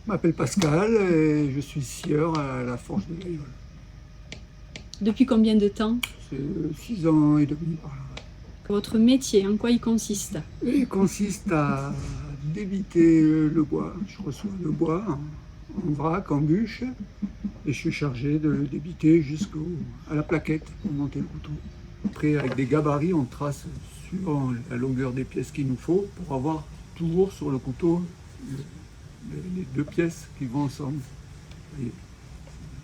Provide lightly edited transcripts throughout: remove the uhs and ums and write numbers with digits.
Je m'appelle Pascal et je suis scieur à la Forge de l'Aïeul. Depuis combien de temps? C'est 6 ans et demi par là. Votre métier, en quoi il consiste? Et il consiste à débiter le bois. Je reçois le bois en vrac, en bûche, et je suis chargé de le débiter jusqu'à la plaquette pour monter le couteau. Après, avec des gabarits, on trace sur la longueur des pièces qu'il nous faut pour avoir toujours sur le couteau les deux pièces qui vont ensemble. Et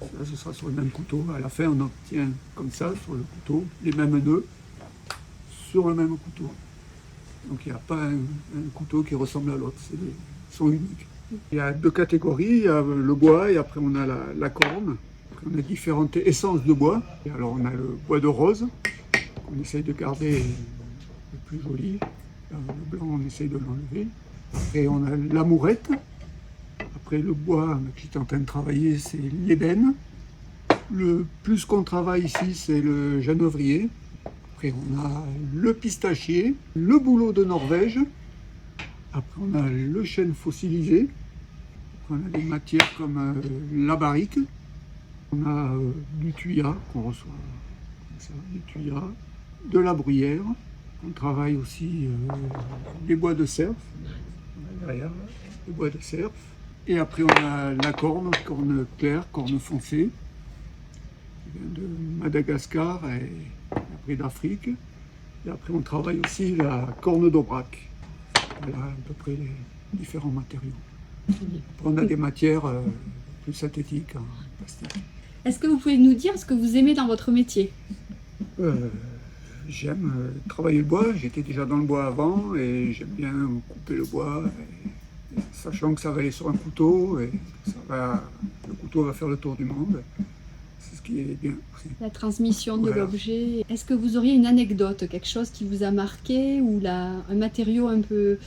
là, ce sera sur le même couteau. À la fin, on obtient comme ça, sur le couteau, les mêmes nœuds sur le même couteau. Donc il n'y a pas un couteau qui ressemble à l'autre, ils sont uniques. Il y a deux catégories, il y a le bois et après on a la corne. Après, on a différentes essences de bois. Et alors on a le bois de rose, qu'on essaye de garder le plus joli. Le blanc, on essaye de l'enlever. Après on a l'amourette. Après le bois que j'étais en train de travailler, c'est l'ébène. Le plus qu'on travaille ici, c'est le genévrier. Après, on a le pistachier, le bouleau de Norvège. Après, on a le chêne fossilisé. Après, on a des matières comme la barrique. On a du tuya qu'on reçoit comme ça, du tuya, de la bruyère. On travaille aussi les bois de cerf. Derrière, les bois de cerf. Et après, on a la corne claire, corne foncée, qui vient de Madagascar et après d'Afrique. Et après, on travaille aussi la corne d'Aubrac. Voilà à peu près les différents matériaux. Après, on a des matières plus synthétiques en plastique. Est-ce que vous pouvez nous dire ce que vous aimez dans votre métier? J'aime travailler le bois. J'étais déjà dans le bois avant et j'aime bien couper le bois. Sachant que ça va aller sur un couteau et le couteau va faire le tour du monde. C'est ce qui est bien aussi. La transmission de Voilà. l'objet. Est-ce que vous auriez une anecdote, quelque chose qui vous a marqué ou un matériau un peu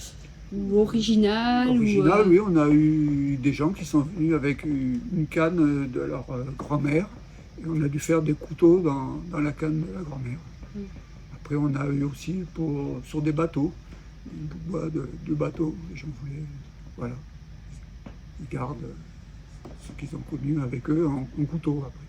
original Original, oui, on a eu des gens qui sont venus avec une canne de leur grand-mère et on a dû faire des couteaux dans la canne de la grand-mère. Après, on a eu aussi sur des bateaux, du bois de bateaux, les gens voulaient, voilà, ils gardent ce qu'ils ont connu avec eux en couteau après.